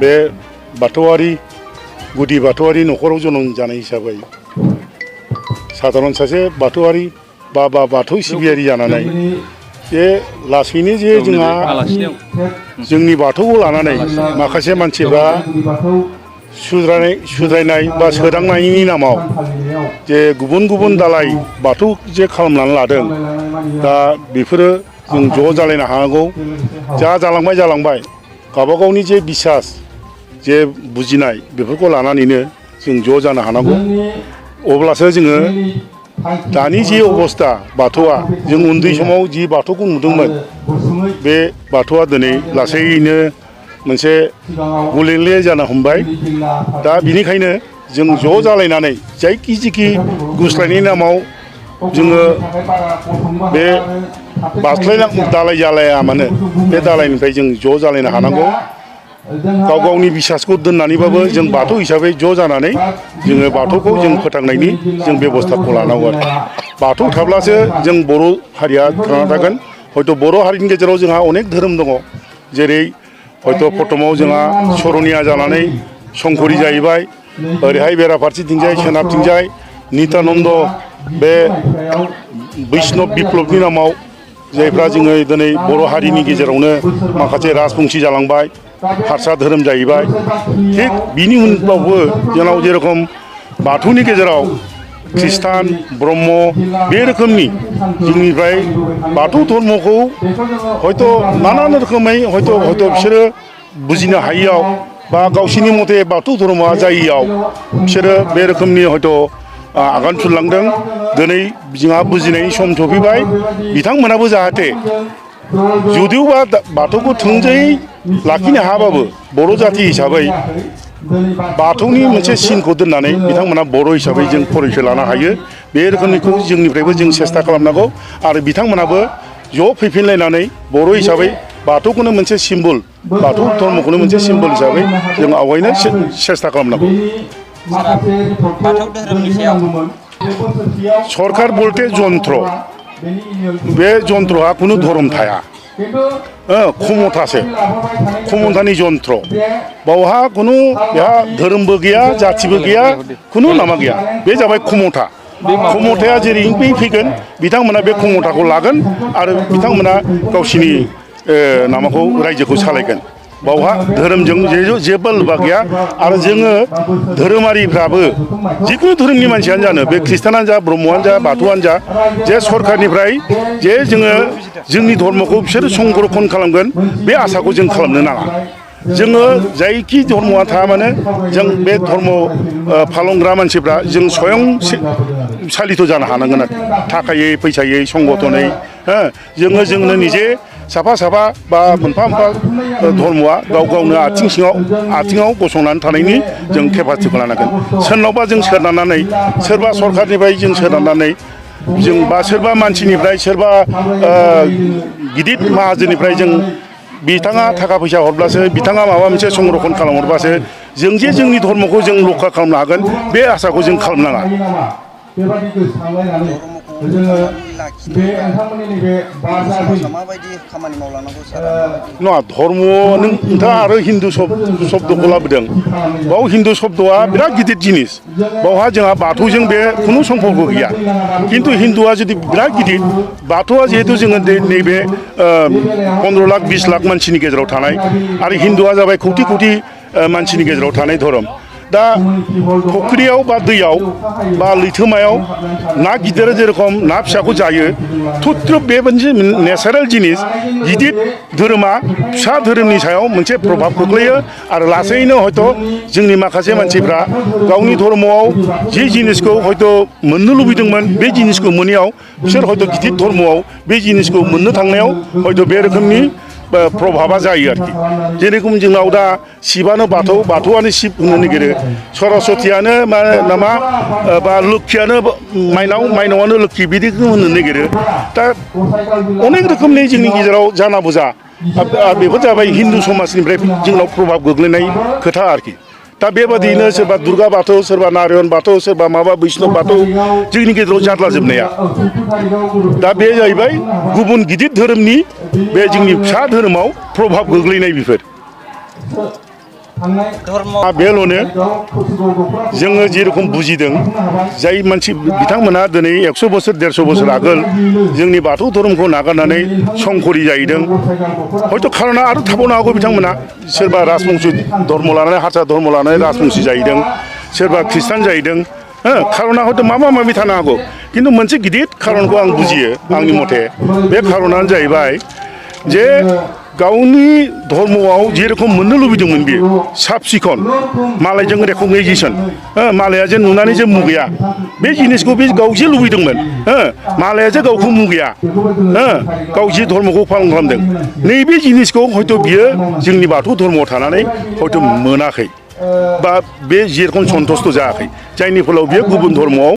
बे बाथौआरि गुदि बाथौआरि न'खराव जोनोम जानाय हिसाबै साधारन सासे बाथौआरि बा बाथौ सिबियारि जानानै जे लासैनो जे जोंहा जोंनि बाथौखौ लानानै माखासे मानसिफ्रा सुद्रायनाय बा सोदांनायनि नामाव जे गुबुन गुबुन दालाय बाथौ जे खालामनानै लादों दा बेफोरो जों ज' जालायनो हानांगौ जा जालांबाय गावबा गावनि जे बिसास जे बुजिनाय बेफोरखौ लानानैनो जों ज' जानो हानांगौ अब्लासो जोङो दानि जे अबस्था बाथौआ जों उन्दै समाव जि बाथौखौ नुदोंमोन बे बाथौआ दिनै लासैनो मोनसे गुलेले जानो हमबाय दा बिनिखायनो जों ज' जालायनानै जायखि गुस्लायनायनि नामाव जोङो बे बास्लायना दालाय जालाया मानो बे दालायनिफ्राय जों ज' जालायनो हानांगौ गाव गावनि बिसासखौ दोननानैबाबो जों बाथौ हिसाबै ज' जानानै जोङो बाथौखौ जों फोथांनायनि जों बेब'स्थाखौ लानांगौ आरो बाथौ थाब्लासो जों बर' हारिया थांना थागोन हयथ' बर' हारिनि गेजेराव जोंहा अनेक धोरोम दङ जेरै हयथ' प्रथमाव जोंहा सरनिया जानानै संकरि जाहैबाय ओरैहाय बेराफारसेथिंजाय सोनाबथिंजाय नित्यानन्द बे बैष्णब बिप्लबनि नामाव जायफ्रा जोङो दिनै बर' हारिनि गेजेरावनो माखासे राजबंसि जालांबाय हारसा धोरोम जाहैबाय थिग बिनि उनावबो जोंनाव जेरखम बाथौनि गेजेराव ख्रिस्टान ब्रह्म बे रोखोमनि जोंनिफ्राय बाथौ धर्मखौ हयथ' नानान रोखोमै हयथ' बिसोरो बुजिनो हायियाव बा गावसिनि मथे बाथौ धर्मआ जायियाव बिसोरो बे रोखोमनि हयथ' आगान सुरलांदों दिनै जोंहा बुजिनायनि सम सफैबाय बिथांमोनाबो जाहाथे जुदियोबा बाथौखौ थोंजोङै लाखिनो हायाबाबो बर' जाथि हिसाबै बाथौनि मोनसे सिनखौ दोननानै बिथांमोना बर' हिसाबै जों परिचय लानो हायो बे रोखोमनिखौ जोंनिफ्रायबो जों सेस्था खालामनांगौ आरो बिथांमोनाबो ज' फैफिनलायनानै बर' हिसाबै बाथौखौनो मोनसे सिम्बल बाथौ धर्मखौनो मोनसे सिम्बल हिसाबै जों आवगायनो सेस्था खालामनांगौ बाथौ धोरोमनि सायाव सरकार बलते जन्त्र बे जन्त्रआ खुनु धर्म थाया क्षमतानि जन्त्र बावहा खुनु बेहा धोरोमबो गैया जाथिबो गैया खुनु माबा गैया बे जाबाय क्षमताया जेरै फैगोन बिथांमोना बे क्षमताखौ लागोन आरो बिथांमोना गावसिनि माबाखौ रायजोखौ सालायगोन बावहा धोरोमजों जेबो लोब्बा गैया आरो जोङो धोरोमारिफ्राबो जिखुनु धोरोमनि मानसियानो जानो बे ख्रिस्टानानो जा ब्रह्मआनो जा बाथौआनो जा जे सरकारनिफ्राय जे जोङो जोंनि धर्मखौ बिसोरो संरक्षण खालामगोन बे आसाखौ जों खालामनो नाङा जोङो जायखि धर्मआ थाया मानो जों बे धर्म फालंग्रा मानसिफ्रा जों स्वयं सालित जानो हानांगोन आरो थाखायै फैसायै संगठनै जोंनो निजे साफा बा मोनफा धर्मआ गाव गावनो आथिङाव गसंनानै थानायनि जों केपासिटिखौ लानांगोन सोरनावबा जों सोनारनानै सोरबा सरकारनिफ्राय जों सोनारनानै जों बा सोरबा मानसिनिफ्राय सोरबा गिदिर माहाजोननिफ्राय जों बिथाङा थाखा फैसा हरब्लासो बिथाङा माबा मोनसे संरक्षण खालामहरब्लासो जों जे जोंनि धर्मखौ जों रक्षा खालामनो हागोन बे आसाखौ जों खालामनाङा नङा धर्म नोंथाङा आरो हिन्दु शब्दखौ लाबोदों बाव हिन्दु शब्दआ बिराद गिदिर जिनिस बावहा जोंहा बाथौजों बे खुनु सम्पर्क गैया खिन्थु हिन्दुआ जुदि बिराद गिदिर बाथौआ जिहेतु जोङो नैबे 15 लाख 20 लाख मानसिनि गेजेराव थानाय आरो हिन्दुआ जाबाय कौटि मानसिनि गेजेराव थानाय धोरोम दा फुख्रियाव बा दैयाव बा लैथोमायाव ना गिदिर जेरखम ना फिसाखौ जायो थुत्र बे मोनसे नेचारेल जिनिस गिदिर धोरोमा फिसा धोरोमनि सायाव मोनसे प्रभाब खोख्लैयो आरो लासैनो हयथ' जोंनि माखासे मानसिफ्रा गावनि धर्मआव जे जिनिसखौ हयथ' मोननो लुबैदोंमोन बे जिनिसखौ मोनैयाव बिसोर हयथ' गिदिर धर्मआव बे जिनिसखौ मोननो थांनायाव हयथ' बे रोखोमनि प्रभाबा जायो आरोखि जेरेखम जोंनाव दा शिबानो बाथौआनो शिब होननो नागिरो सरस्वतीयानो नामा बा लोक्षियानो माइनावानो लोक्षि बिदिखौ होननो नागिरो दा अनेक रोखोमनि जोंनि गेजेराव जाना बुजा बेफोर जाबाय हिन्दु समाजनिफ्राय जोंनाव प्रभाब गोग्लैनाय खोथा आरोखि दा बेबादियैनो सोरबा दुर्गा बाथौ सोरबा नारायण बाथौ सोरबा माबा बैष्णब बाथौ जोंनि गेजेराव जाद्लाजोबनाया दा बे जाहैबाय गुबुन गिदिर धोरोमनि बे जोंनि फिसा धोरोमाव प्रभाब गोग्लैनाय बेफोर धर्म बेल'नो जोङो जेरखम बुजिदों जाय मानसि बिथांमोना दिनै 100 बोसोर 150 बोसोर आगोल जोंनि बाथौ धोरोमखौ नागारनानै संकरि जाहैदों हयथ' खार'ना आरो थाबावनो हागौ बिथांमोना सोरबा राजबंशी धर्म लानानै हारसा धर्म लानानै राजबंशी जाहैदों सोरबा ख्रिस्टान जाहैदों खार'ना हयथ' माबा माबि थानो हागौ खिन्थु मोनसे गिदिर खार'नखौ आं बुजियो आंनि मथे बे खार'नानो जाहैबाय जे गावनि धर्मआव जेरखम मोननो लुबैदोंमोन बियो साब सिखन मालायजों रेकगनाइजेसन मालाया जे नुनानै जे मुगैया बे जिनिसखौ बे गाव जे लुबैदोंमोन मालाया जे गावखौ मुगैया गाव जे धर्मखौ पालन खालामदों नैबे जिनिसखौ हयथ' बियो जोंनि बाथौ धर्मआव थानानै हयथ' मोनाखै बा बे जेरखम सन्तुष्ट जायाखै जायनि फलाव बियो गुबुन धर्मआव